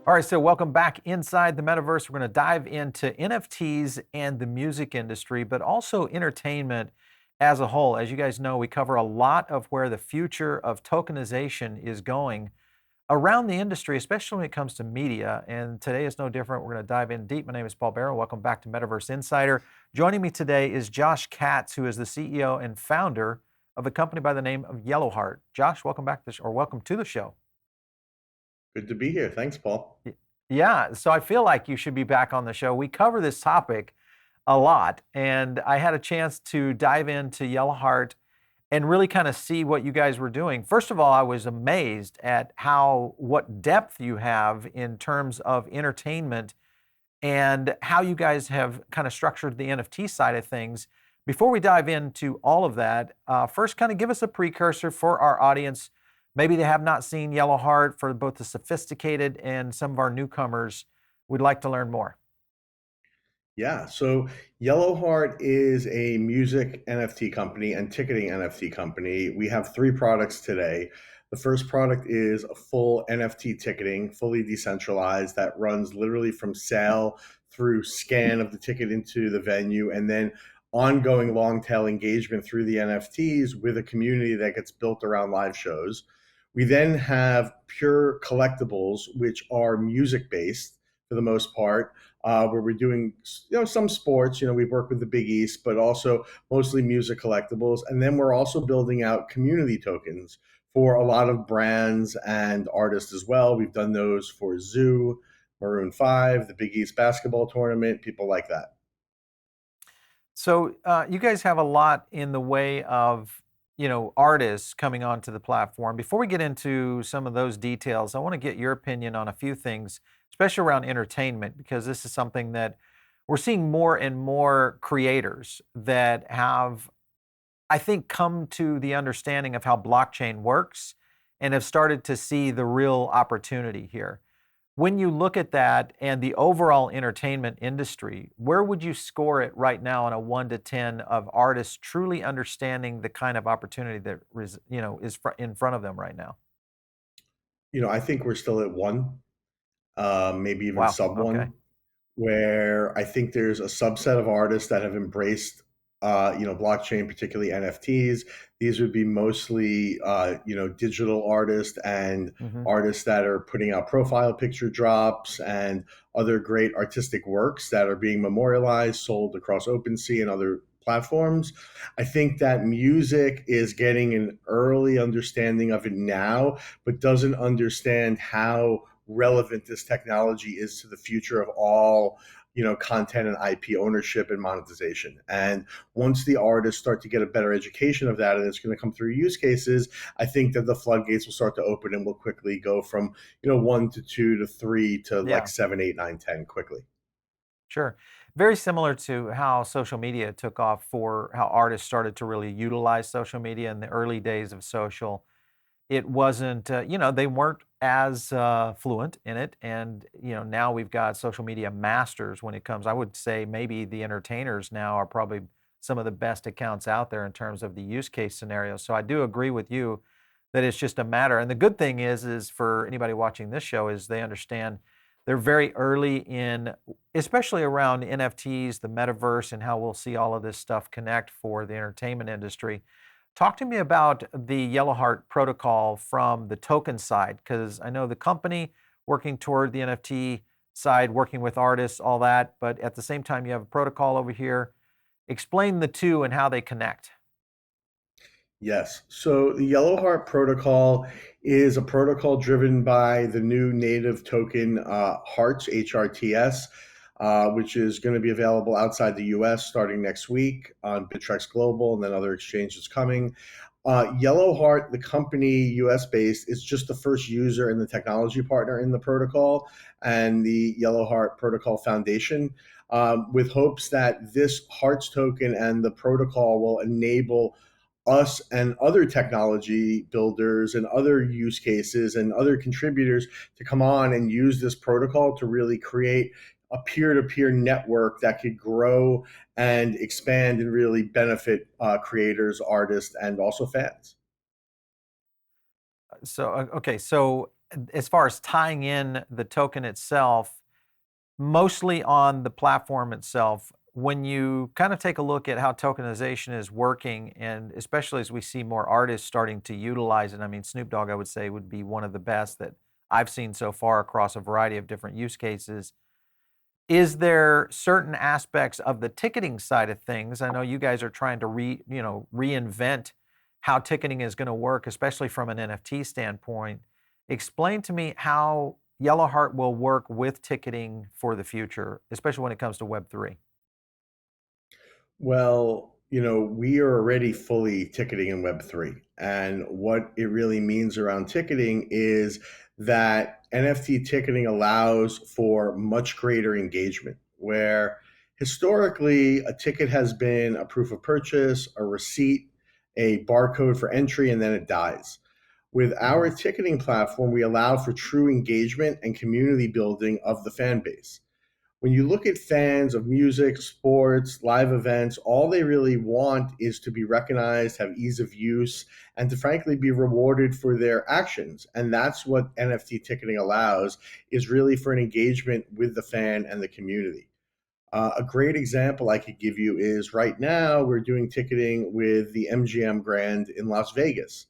All right, so welcome back inside the metaverse. We're going to dive into NFTs and the music industry, but also entertainment as a whole. As you guys know, we cover a lot of where the future of tokenization is going around the industry, especially when it comes to media. And today is no different. We're going to dive in deep. My name is Paul Barrow. Welcome back to Metaverse Insider. Joining me today is Josh Katz, who is the CEO and founder of a company by the name of YellowHeart. Josh, welcome back or welcome to the show. Good to be here. Thanks, Paul. Yeah, so I feel like you should be back on the show. We cover this topic a lot, and I had a chance to dive into YellowHeart and really kind of see what you guys were doing. First of all, I was amazed at what depth you have in terms of entertainment and how you guys have kind of structured the NFT side of things. Before we dive into all of that, first kind of give us a precursor for our audience. Maybe they have not seen YellowHeart. For both the sophisticated and some of our newcomers, we'd like to learn more. Yeah, so YellowHeart is a music NFT company and ticketing NFT company. We have three products today. The first product is a full NFT ticketing, fully decentralized, that runs literally from sale through scan of the ticket into the venue, and then ongoing long tail engagement through the NFTs with a community that gets built around live shows. We then have pure collectibles, which are music based for the most part, where we're doing some sports. We've worked with the Big East, but also mostly music collectibles. And then we're also building out community tokens for a lot of brands and artists as well. We've done those for Zoo, Maroon 5, the Big East basketball tournament, people like that. So you guys have a lot in the way of artists coming onto the platform. Before we get into some of those details, I want to get your opinion on a few things, especially around entertainment, because this is something that we're seeing more and more creators that have, I think, come to the understanding of how blockchain works and have started to see the real opportunity here. When you look at that and the overall entertainment industry, where would you score it right now on a 1 to 10 of artists truly understanding the kind of opportunity that is in front of them right now? I think we're still at one, maybe even Wow. sub Okay. one, where I think there's a subset of artists that have embraced, blockchain, particularly NFTs. These would be mostly, digital artists and Hmm. artists that are putting out profile picture drops and other great artistic works that are being memorialized, sold across OpenSea and other platforms. I think that music is getting an early understanding of it now, but doesn't understand how relevant this technology is to the future of all content and IP ownership and monetization. And once the artists start to get a better education of that, and it's going to come through use cases, I think that the floodgates will start to open and will quickly go from 1 to 2 to 3 to like Yeah. 7, 8, 9, 10 quickly. Sure. Very similar to how social media took off, for how artists started to really utilize social media in the early days of social. It wasn't, they weren't as fluent in it. And, now we've got social media masters when it comes. I would say maybe the entertainers now are probably some of the best accounts out there in terms of the use case scenario. So I do agree with you that it's just a matter. And the good thing is for anybody watching this show, is they understand they're very early in, especially around NFTs, the metaverse, and how we'll see all of this stuff connect for the entertainment industry. Talk to me about the YellowHeart protocol from the token side, because I know the company working toward the NFT side, working with artists, all that, but at the same time, you have a protocol over here. Explain the two and how they connect. Yes. So the YellowHeart Protocol is a protocol driven by the new native token Hearts, HRTS, which is going to be available outside the US starting next week on Bittrex Global and then other exchanges coming. YellowHeart, the company US based, is just the first user and the technology partner in the protocol and the YellowHeart Protocol Foundation, with hopes that this Hearts token and the protocol will enable us and other technology builders and other use cases and other contributors to come on and use this protocol to really create a peer-to-peer network that could grow and expand and really benefit creators, artists, and also fans. Okay, so as far as tying in the token itself, mostly on the platform itself, when you kind of take a look at how tokenization is working, and especially as we see more artists starting to utilize it, I mean, Snoop Dogg, I would say, would be one of the best that I've seen so far across a variety of different use cases. Is there certain aspects of the ticketing side of things? I know you guys are trying to reinvent how ticketing is going to work, especially from an NFT standpoint. Explain to me how YellowHeart will work with ticketing for the future, especially when it comes to Web3. Well, we are already fully ticketing in Web3. And what it really means around ticketing is that NFT ticketing allows for much greater engagement, where historically a ticket has been a proof of purchase, a receipt, a barcode for entry, and then it dies. With our Mhm. ticketing platform, we allow for true engagement and community building of the fan base. When you look at fans of music, sports, live events, all they really want is to be recognized, have ease of use, and to frankly be rewarded for their actions. And that's what NFT ticketing allows, is really for an engagement with the fan and the community. A great example I could give you is right now we're doing ticketing with the MGM Grand in Las Vegas.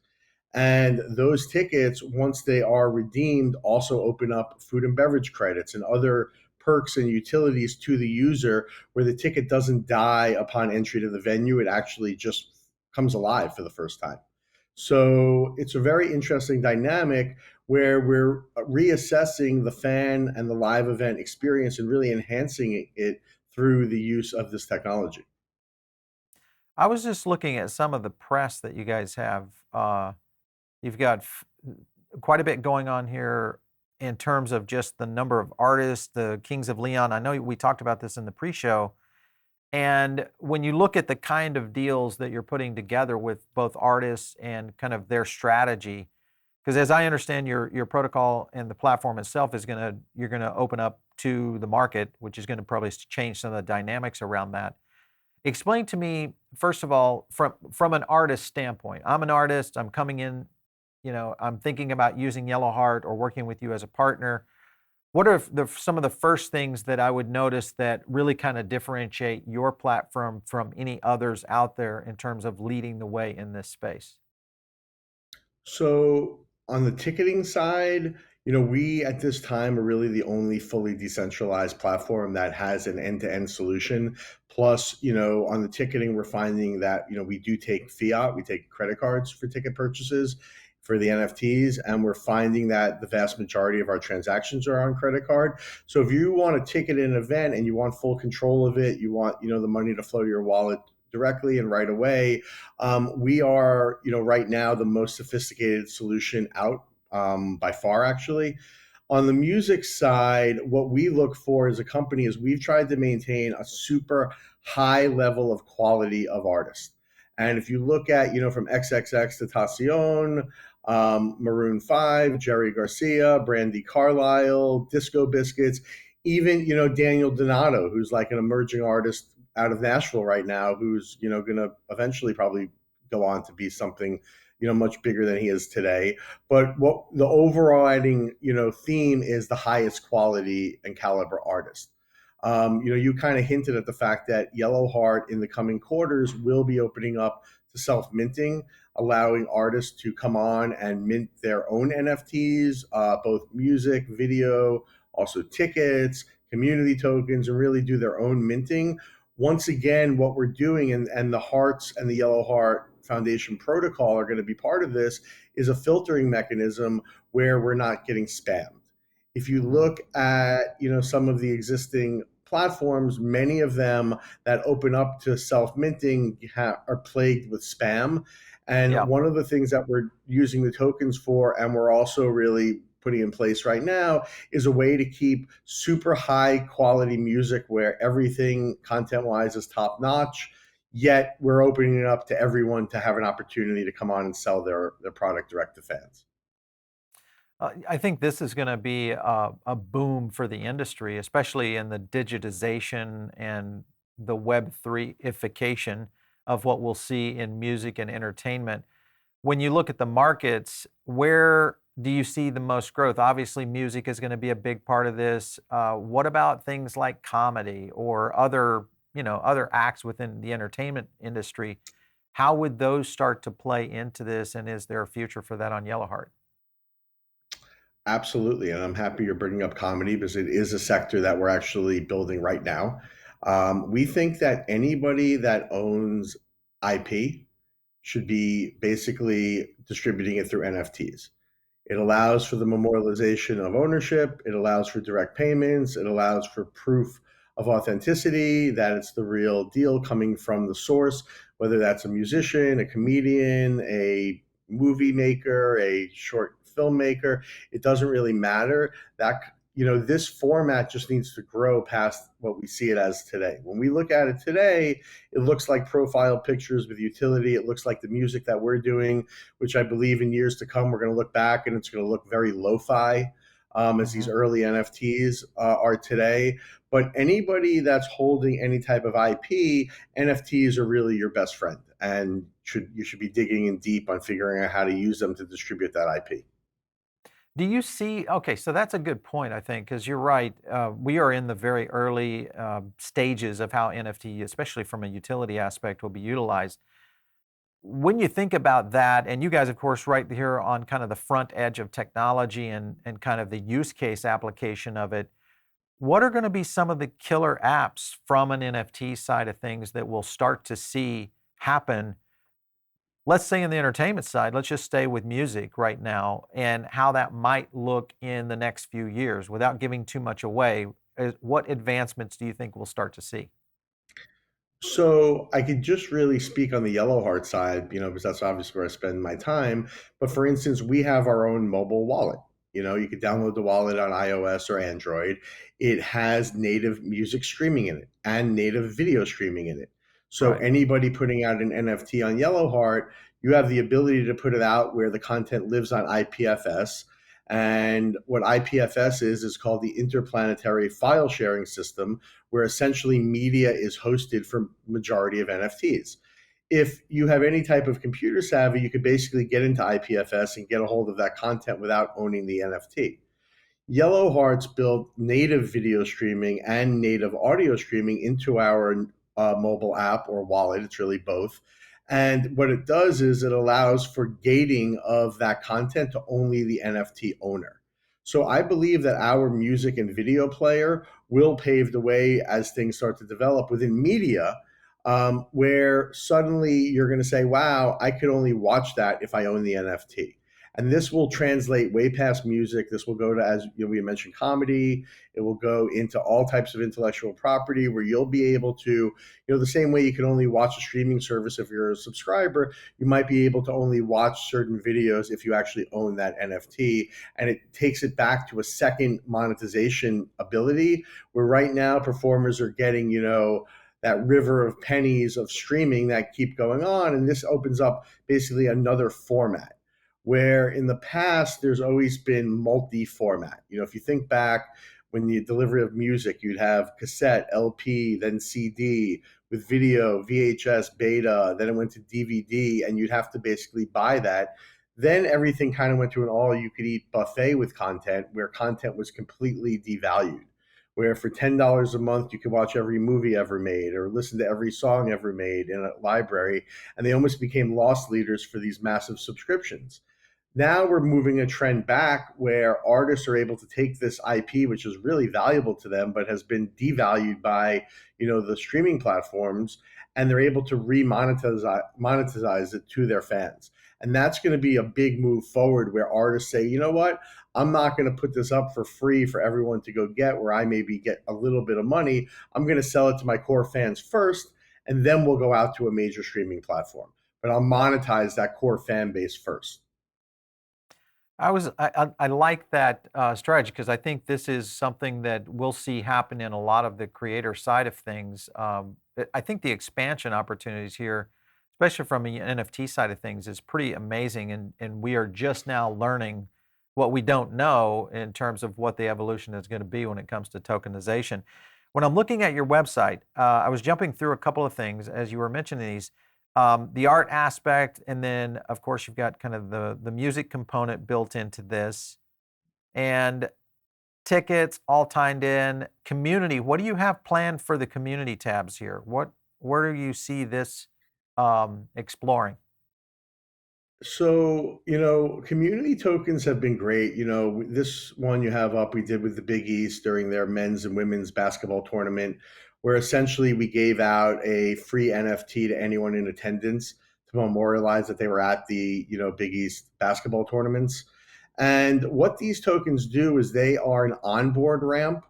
And those tickets, once they are redeemed, also open up food and beverage credits and other perks and utilities to the user where the ticket doesn't die upon entry to the venue. It actually just comes alive for the first time. So it's a very interesting dynamic where we're reassessing the fan and the live event experience and really enhancing it through the use of this technology. I was just looking at some of the press that you guys have. You've got quite a bit going on here in terms of just the number of artists, the Kings of Leon. I know we talked about this in the pre-show. And when you look at the kind of deals that you're putting together with both artists and kind of their strategy, because as I understand your protocol and the platform itself is you're gonna open up to the market, which is gonna probably change some of the dynamics around that. Explain to me, first of all, from an artist standpoint. I'm an artist. I'm coming in. I'm thinking about using YellowHeart or working with you as a partner. What are some of the first things that I would notice that really kind of differentiate your platform from any others out there in terms of leading the way in this space? So on the ticketing side, we at this time are really the only fully decentralized platform that has an end-to-end solution. Plus, on the ticketing, we're finding that, we do take fiat, we take credit cards for ticket purchases for the NFTs, and we're finding that the vast majority of our transactions are on credit card. So if you want to ticket an event and you want full control of it, you want, the money to flow to your wallet directly and right away, we are, right now the most sophisticated solution out by far, actually. On the music side, what we look for as a company is we've tried to maintain a super high level of quality of artists. And if you look at, from XXX Tentacion, Maroon 5, Jerry Garcia, Brandy Carlisle, Disco Biscuits, even, Daniel Donato, who's like an emerging artist out of Nashville right now, who's, going to eventually probably go on to be something, much bigger than he is today. But what the overriding, theme is the highest quality and caliber artist. You kind of hinted at the fact that YellowHeart in the coming quarters will be opening up to self minting, allowing artists to come on and mint their own NFTs, both music, video, also tickets, community tokens, and really do their own minting. Once again, what we're doing, and the Hearts and the YellowHeart Foundation protocol are going to be part of this, is a filtering mechanism where we're not getting spammed. If you Mhm. look at, some of the existing platforms, many of them that open up to self minting are plagued with spam. And Yeah. one of the things that we're using the tokens for, and we're also really putting in place right now, is a way to keep super high quality music where everything content wise is top notch. Yet we're opening it up to everyone to have an opportunity to come on and sell their product direct to fans. I think this is going to be a boom for the industry, especially in the digitization and the Web3ification of what we'll see in music and entertainment. When you look at the markets, where do you see the most growth? Obviously, music is going to be a big part of this. What about things like comedy or other, other acts within the entertainment industry? How would those start to play into this, and is there a future for that on YellowHeart? Absolutely, and I'm happy you're bringing up comedy because it is a sector that we're actually building right now. We think that anybody that owns IP should be basically distributing it through NFTs. It allows for the memorialization of ownership. It allows for direct payments. It allows for proof of authenticity, that it's the real deal coming from the source, whether that's a musician, a comedian, a movie maker, a short filmmaker. It doesn't really matter. This format just needs to grow past what we see it as today. When we look at it today, it looks like profile pictures with utility. It looks like the music that we're doing, which I believe in years to come, we're going to look back and it's going to look very lo-fi, as these Hmm. early NFTs are today. But anybody that's holding any type of IP, NFTs are really your best friend, and you should be digging in deep on figuring out how to use them to distribute that IP. Do you see? Okay, so that's a good point, I think, because you're right. We are in the very early stages of how NFT, especially from a utility aspect, will be utilized. When you think about that, and you guys, of course, right here on kind of the front edge of technology and kind of the use case application of it, what are going to be some of the killer apps from an NFT side of things that we'll start to see happen? Let's say in the entertainment side, let's just stay with music right now and how that might look in the next few years without giving too much away. What advancements do you think we'll start to see? So I could just really speak on the Yellowheart side, because that's obviously where I spend my time. But for instance, we have our own mobile wallet. You could download the wallet on iOS or Android. It has native music streaming in it and native video streaming in it. So Right. anybody putting out an NFT on Yellowheart, you have the ability to put it out where the content lives on IPFS. And what IPFS is called the Interplanetary File Sharing System, where essentially media is hosted for majority of NFTs. If you have any type of computer savvy, you could basically get into IPFS and get a hold of that content without owning the NFT. YellowHeart's built native video streaming and native audio streaming into our mobile app or wallet. It's really both. And what it does is it allows for gating of that content to only the NFT owner. So I believe that our music and video player will pave the way as things start to develop within media, where suddenly you're going to say, wow, I could only watch that if I own the NFT. And this will translate way past music. This will go to, as we mentioned, comedy. It will go into all types of intellectual property where you'll be able to, the same way you can only watch a streaming service if you're a subscriber, you might be able to only watch certain videos if you actually own that NFT. And it takes it back to a second monetization ability where right now performers are getting, that river of pennies of streaming that keep going on. And this opens up basically another format where in the past there's always been multi-format. If you think back when the delivery of music, you'd have cassette, LP, then CD with video, VHS, beta, then it went to DVD, and you'd have to basically buy that. Then everything kind of went to an all-you-could-eat buffet with content, where content was completely devalued. Where for $10 a month, you could watch every movie ever made or listen to every song ever made in a library, and they almost became loss leaders for these massive subscriptions. Now we're moving a trend back where artists are able to take this IP, which is really valuable to them, but has been devalued by, the streaming platforms, and they're able to monetize it to their fans. And that's going to be a big move forward where artists say, you know what, I'm not going to put this up for free for everyone to go get where I maybe get a little bit of money. I'm going to sell it to my core fans first, and then we'll go out to a major streaming platform. But I'll monetize that core fan base first. I like that strategy because I think this is something that we'll see happen in a lot of the creator side of things. I think the expansion opportunities here, especially from the NFT side of things, is pretty amazing, and we are just now learning what we don't know in terms of what the evolution is going to be when it comes to tokenization. When I'm looking at your website, I was jumping through a couple of things as you were mentioning these. The art aspect, and then of course you've got kind of the music component built into this, and tickets all tied in. Community, what do you have planned for the community tabs here? Where do you see this exploring? So, community tokens have been great. This one you have up, we did with the Big East during their men's and women's basketball tournament, where essentially we gave out a free NFT to anyone in attendance to memorialize that they were at the, Big East basketball tournaments. And what these tokens do is they are an onboard ramp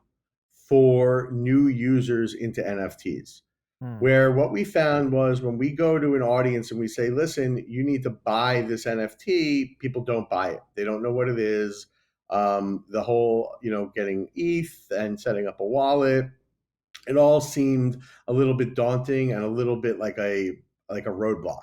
for new users into NFTs. Hmm. Where what we found was when we go to an audience and we say, listen, you need to buy this NFT, people don't buy it. They don't know what it is. The whole, getting ETH and setting up a wallet, it all seemed a little bit daunting and a little bit like a roadblock.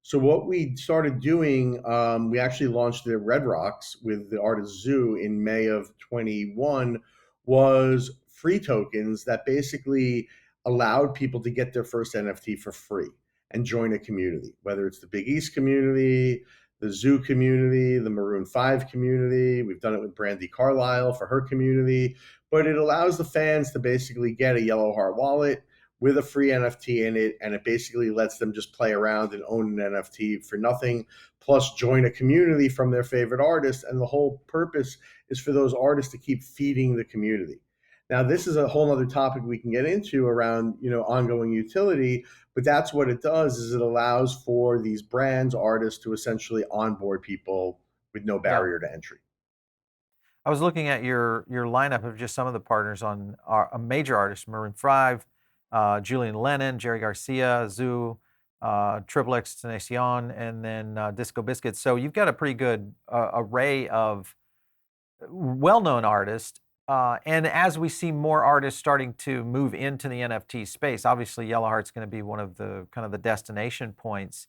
So what we started doing, we actually launched the Red Rocks with the artist Zoo in May of 21, was free tokens that basically allowed people to get their first NFT for free and join a community, whether it's the Big East community, the Zoo community, the Maroon 5 community. We've done it with Brandy Carlisle for her community, but it allows the fans to basically get a YellowHeart wallet with a free NFT in it, and it basically lets them just play around and own an NFT for nothing, plus join a community from their favorite artist. And the whole purpose is for those artists to keep feeding the community. Now, this is a whole other topic we can get into around, ongoing utility, but that's what it does is it allows for these brands, artists to essentially onboard people with no Yeah. barrier to entry. I was looking at your lineup of just some of the partners on a major artists: Maroon 5, Julian Lennon, Jerry Garcia, Zoo, Triple X Tenacion, and then Disco Biscuits. So you've got a pretty good array of well-known artists. And as we see more artists starting to move into the NFT space, obviously YellowHeart's going to be one of the kind of the destination points.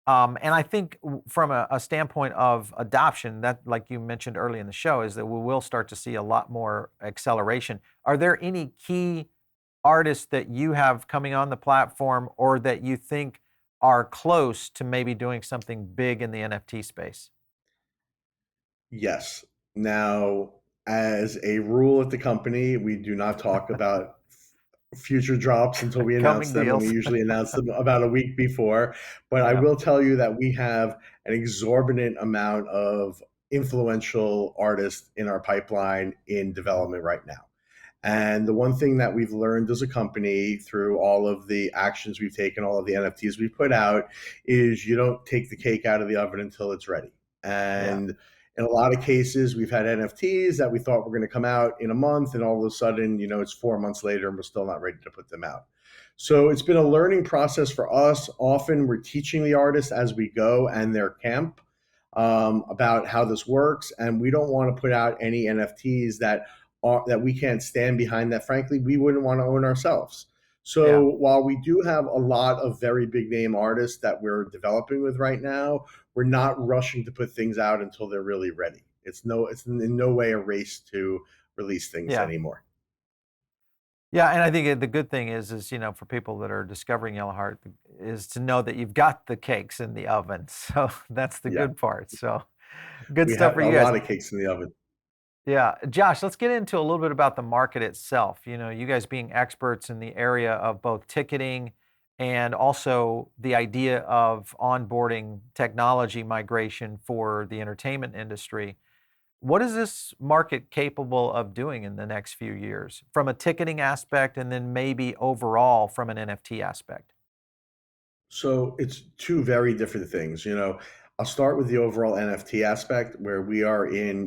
And I think from a standpoint of adoption, that, like you mentioned early in the show, is that we will start to see a lot more acceleration. Are there any key artists that you have coming on the platform or that you think are close to maybe doing something big in the NFT space? Yes. Now, as a rule at the company, we do not talk about future drops until we announce Coming them, and we deals. usually announce them about a week before. But I Yeah. will tell you that we have an exorbitant amount of influential artists in our pipeline in Mhm. development right now. And the one thing that we've learned as a company through all of the actions we've taken, all of the NFTs we've put out, is you don't take the cake out of the oven until it's ready. Yeah. And in a lot of cases, we've had NFTs that we thought were going to come out in a month, and all of a sudden, it's 4 months later, and we're still not ready to put them out. So it's been a learning process for us. Often we're teaching the artists as we go and their camp about how this works, and we don't want to put out any NFTs that we can't stand behind, that frankly we wouldn't want to own ourselves. So Yeah. while we do have a lot of very big name artists that we're developing with right now, we're not rushing to put things out until they're really ready. It's in no way a race to release things Yeah. anymore. Yeah, and I think the good thing is for people that are discovering YellowHeart is to know that you've got the cakes in the oven. So that's the Yeah, good part. So good we stuff have for a you guys. lot of cakes in the oven. Yeah, Josh, let's get into a little bit about the market itself. You guys being experts in the area of both ticketing and also the idea of onboarding technology migration for the entertainment industry. What is this market capable of doing in the next few years from a ticketing aspect and then maybe overall from an NFT aspect? So it's two very different things. I'll start with the overall NFT aspect where we are in,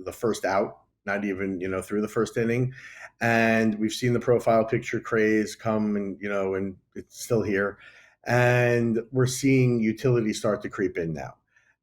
the first out, not even, through the first inning. And we've seen the profile picture craze come and it's still here. And we're seeing utility start to creep in now.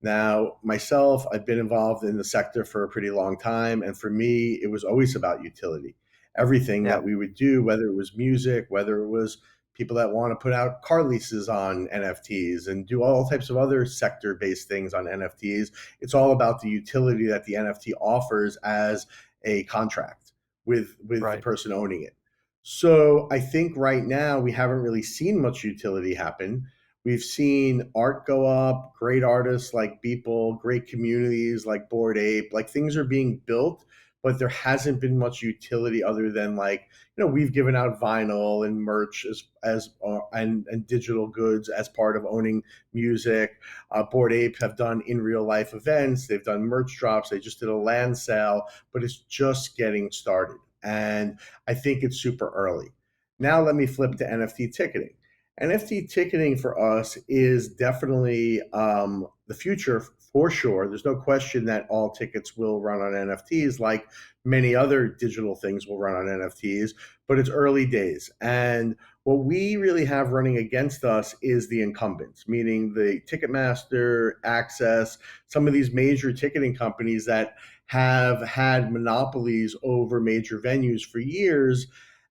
Now, myself, I've been involved in the sector for a pretty long time. And for me, it was always about utility. Everything Yeah, that we would do, whether it was music, whether it was people that want to put out car leases on NFTs and do all types of other sector based things on NFTs. It's all about the utility that the NFT offers as a contract with the right. person owning it. So I think right now we haven't really seen much utility happen. We've seen art go up, great artists like Beeple, great communities like Bored Ape, like things are being built, but there hasn't been much utility other than like, we've given out vinyl and merch and digital goods as part of owning music. Bored Ape have done in real life events. They've done merch drops. They just did a land sale, but it's just getting started. And I think it's super early. Now let me flip to NFT ticketing. NFT ticketing for us is definitely the future for sure. There's no question that all tickets will run on NFTs, like many other digital things will run on NFTs, but it's early days. And what we really have running against us is the incumbents, meaning the Ticketmaster, Access, some of these major ticketing companies that have had monopolies over major venues for years,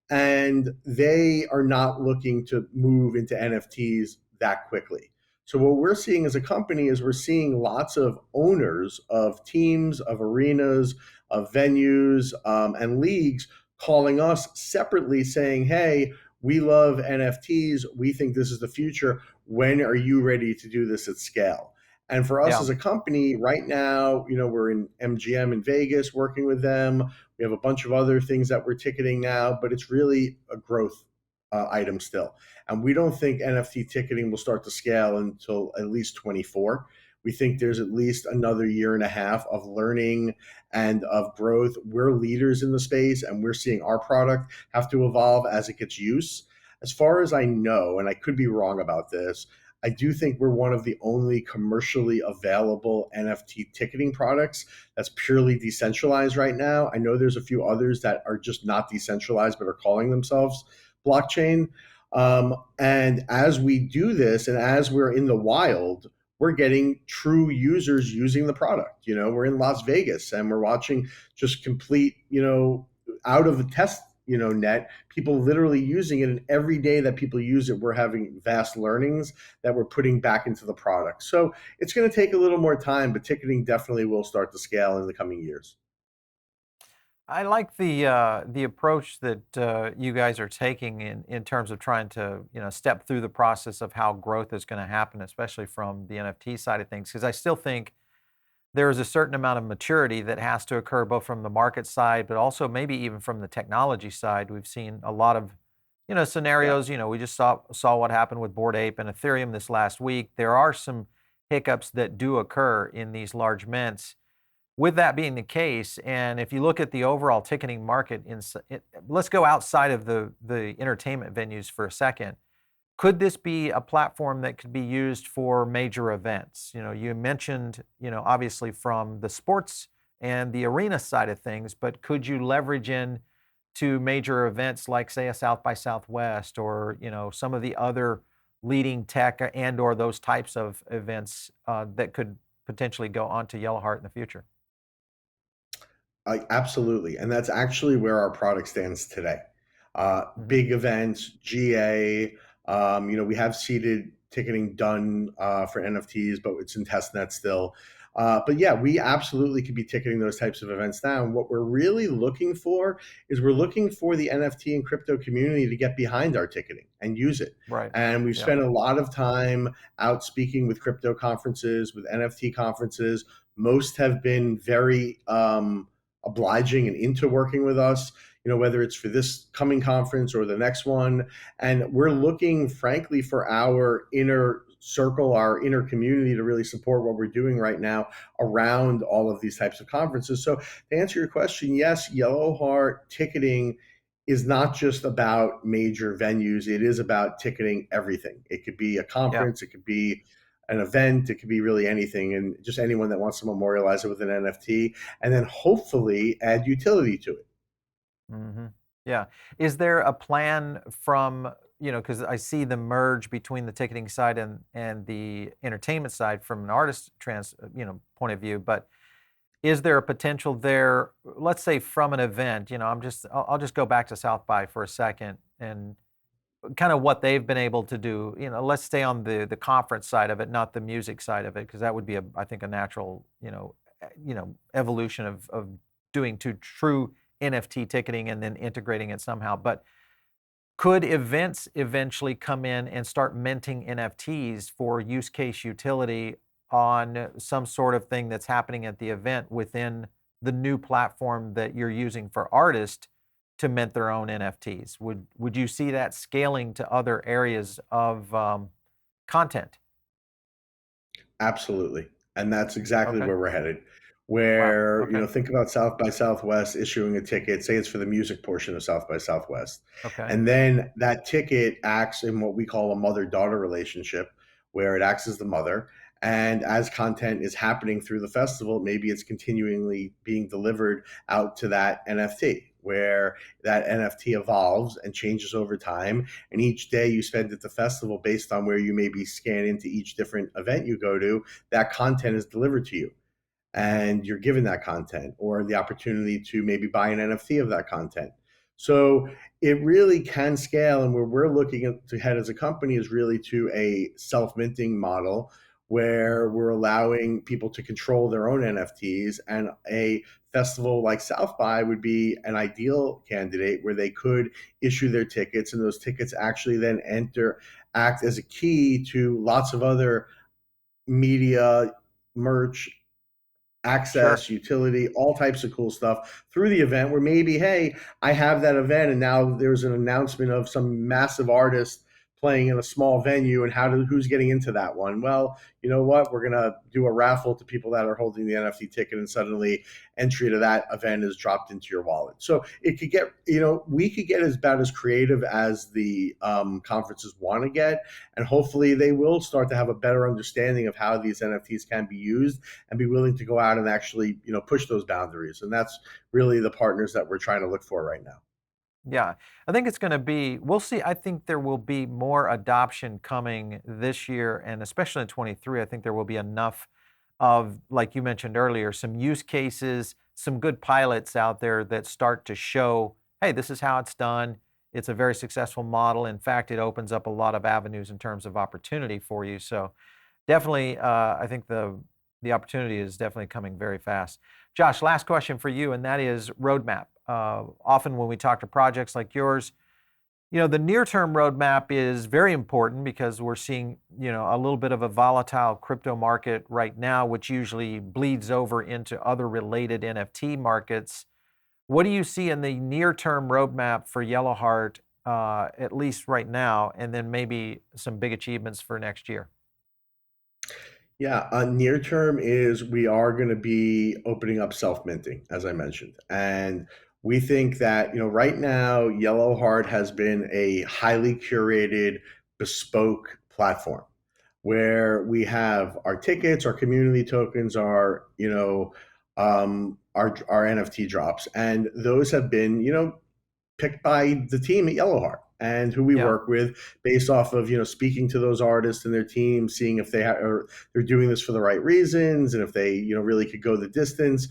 and they are not looking to move into NFTs that quickly. So what we're seeing as a company is we're seeing lots of owners of teams, of arenas, of venues, and leagues calling us separately saying, hey, we love NFTs. We think this is the future. When are you ready to do this at scale? And for us Yeah. as a company right now, we're in MGM in Vegas working with them. We have a bunch of other things that we're ticketing now, but it's really a growth item still. And we don't think NFT ticketing will start to scale until at least 24. We think there's at least another year and a half of learning and of growth. We're leaders in the space, and we're seeing our product have to evolve as it gets use. As far as I know, and I could be wrong about this, I do think we're one of the only commercially available NFT ticketing products that's purely decentralized right now. I know there's a few others that are just not decentralized but are calling themselves blockchain. And as we do this and as we're in the wild, we're getting true users using the product. We're in Las Vegas and we're watching just complete, out of the test, net, people literally using it. And every day that people use it, we're having vast learnings that we're putting back into the product. So it's going to take a little more time, but ticketing definitely will start to scale in the coming years. I like the approach that you guys are taking in terms of trying to step through the process of how growth is going to happen, especially from the NFT side of things. Because I still think there is a certain amount of maturity that has to occur both from the market side, but also maybe even from the technology side. We've seen a lot of Yeah. scenarios. We just saw what happened with Bored Ape and Ethereum this last week. There are some hiccups that do occur in these large mints. With that being the case, and if you look at the overall ticketing market, let's go outside of the entertainment venues for a second. Could this be a platform that could be used for major events? You mentioned, obviously from the sports and the arena side of things, but could you leverage in to major events like, say, a South by Southwest or, some of the other leading tech and or those types of events that could potentially go onto YellowHeart in the future? Absolutely. And that's actually where our product stands today. Mhm. Big events, GA, we have seated ticketing done for NFTs, but it's in testnet still. But yeah, we absolutely could be ticketing those types of events now. And what we're really looking for is we're looking for the NFT and crypto community to get behind our ticketing and use it. Right. And we've Yeah. spent a lot of time out speaking with crypto conferences, with NFT conferences. Most have been very obliging and into working with us, whether it's for this coming conference or the next one. And we're looking, frankly, for our inner circle, our inner community to really support what we're doing right now around all of these types of conferences. So to answer your question, yes, YellowHeart ticketing is not just about major venues. It is about ticketing everything. It could be a Yeah. conference, it could be an event, it could be really anything, and just anyone that wants to memorialize it with an NFT, and then hopefully add utility to it. Mhm. Yeah. Is there a plan from, because I see the merge between the ticketing side and the entertainment side from an artist point of view, but is there a potential there, let's say from an event, I'll just go back to South by for a second and kind of what they've been able to do. Let's stay on the conference side of it, not the music side of it, because that would be I think a natural, evolution of doing to true NFT ticketing and then integrating it somehow. But Could events eventually come in and start minting NFTs for use case utility on some sort of thing that's happening at the event within the new platform that you're using for artists to mint their own NFTs? Would you see that scaling to other areas of content? Absolutely. And that's exactly Okay. where we're headed. Wow. Where, Okay. think about South by Southwest issuing a ticket, say it's for the music portion of South by Southwest. Okay. And then that ticket acts in what we call a mother-daughter relationship, where it acts as the mother. And as content is happening through the festival, maybe it's continually being delivered out to that NFT, where that NFT evolves and changes over time. And each day you spend at the festival, based on where you maybe scan into each different event you go to, that content is delivered to you and you're given that content or the opportunity to maybe buy an NFT of that content. So it really can scale. And where we're looking to head as a company is really to a self minting model where we're allowing people to control their own NFTs. And a festival like South by would be an ideal candidate where they could issue their tickets, and those tickets actually then act as a key to lots of other media, merch, Sure. access, utility, all types of cool stuff through the event where maybe, hey, I have that event and now there's an announcement of some massive artist playing in a small venue and who's getting into that one. Well, you know what? We're going to do a raffle to people that are holding the NFT ticket, and suddenly entry to that event is dropped into your wallet. So it could get, we could get about as creative as the conferences want to get. And hopefully they will start to have a better understanding of how these NFTs can be used and be willing to go out and actually, push those boundaries. And that's really the partners that we're trying to look for right now. Yeah, I think it's going to be, we'll see. I think there will be more adoption coming this year, and especially in 23. I think there will be enough of, like you mentioned earlier, some use cases, some good pilots out there that start to show, hey, this is how it's done. It's a very successful model. In fact, it opens up a lot of avenues in terms of opportunity for you. So definitely, I think the opportunity is definitely coming very fast. Josh, last question for you, and that is roadmap. Often when we talk to projects like yours, the near-term roadmap is very important because we're seeing, a little bit of a volatile crypto market right now, which usually bleeds over into other related NFT markets. What do you see in the near-term roadmap for YellowHeart, at least right now, and then maybe some big achievements for next year? Yeah, near term is we are going to be opening up self minting, as I mentioned. And we think that, right now, YellowHeart has been a highly curated, bespoke platform where we have our tickets, our community tokens, our NFT drops. And those have been, picked by the team at YellowHeart and who we Yeah, work with based off of speaking to those artists and their team, seeing if they're doing this for the right reasons and if they really could go the distance.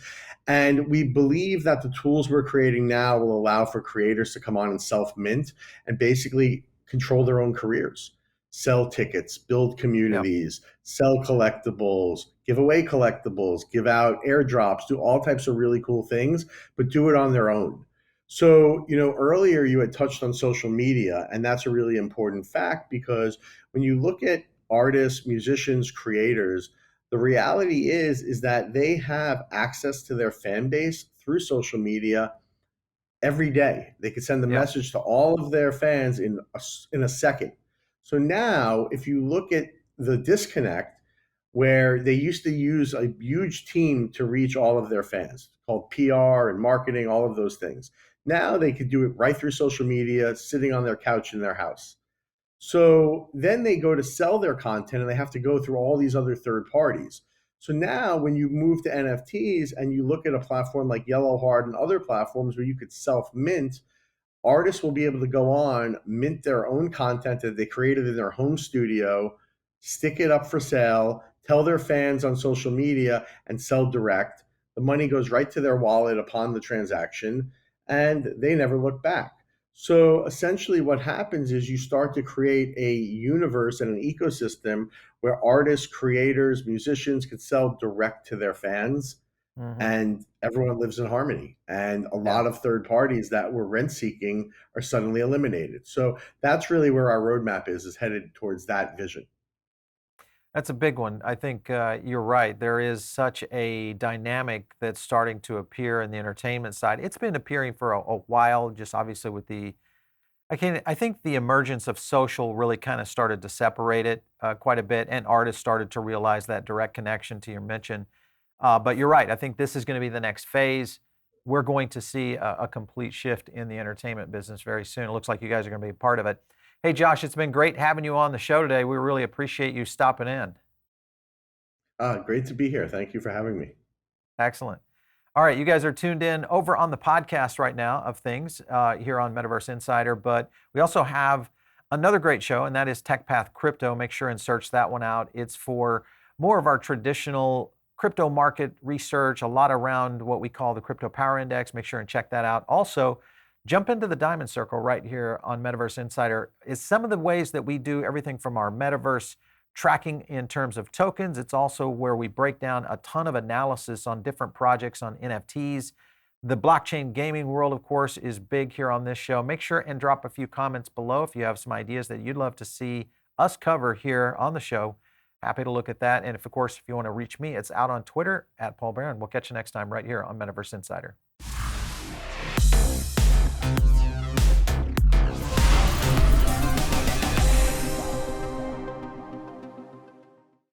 And we believe that the tools we're creating now will allow for creators to come on and self mint and basically control their own careers, sell tickets, build yeah, communities, sell collectibles, give away collectibles, give out airdrops, do all types of really cool things, but do it on their own. So, earlier you had touched on social media, and that's a really important fact because when you look at artists, musicians, creators, the reality is that they have access to their fan base through social media every day. They could send a yeah, message to all of their fans in a second. So now, if you look at the disconnect, where they used to use a huge team to reach all of their fans, called PR and marketing, all of those things. Now they could do it right through social media, sitting on their couch in their house. So then they go to sell their content and they have to go through all these other third parties. So now when you move to NFTs and you look at a platform like YellowHeart and other platforms where you could self mint, artists will be able to go on, mint their own content that they created in their home studio, stick it up for sale, tell their fans on social media, and sell direct. The money goes right to their wallet upon the transaction, and they never look back. So essentially, what happens is you start to create a universe and an ecosystem where artists, creators, musicians can sell direct to their fans. Hmm. and everyone lives in harmony. And a Yeah. lot of third parties that were rent seeking are suddenly eliminated. So that's really where our roadmap is headed towards that vision. That's a big one. I think you're right. There is such a dynamic that's starting to appear in the entertainment side. It's been appearing for a while, just obviously with the I think the emergence of social really kind of started to separate it quite a bit, and artists started to realize that direct connection to your mention. But you're right. I think this is going to be the next phase. We're going to see a complete shift in the entertainment business very soon. It looks like you guys are going to be a part of it. Hey, Josh, it's been great having you on the show today. We really appreciate you stopping in. Great to be here. Thank you for having me. Excellent. All right, you guys are tuned in over on the podcast right now of things here on Metaverse Insider, but we also have another great show, and that is TechPath Crypto. Make sure and search that one out. It's for more of our traditional crypto market research, a lot around what we call the Crypto Power Index. Make sure and check that out. Also, jump into the Diamond Circle right here on Metaverse Insider. It's some of the ways that we do everything from our metaverse tracking in terms of tokens. It's also where we break down a ton of analysis on different projects on NFTs. The blockchain gaming world, of course, is big here on this show. Make sure and drop a few comments below if you have some ideas that you'd love to see us cover here on the show. Happy to look at that. And if, of course, if you want to reach me, it's out on Twitter at Paul Barron. We'll catch you next time right here on Metaverse Insider.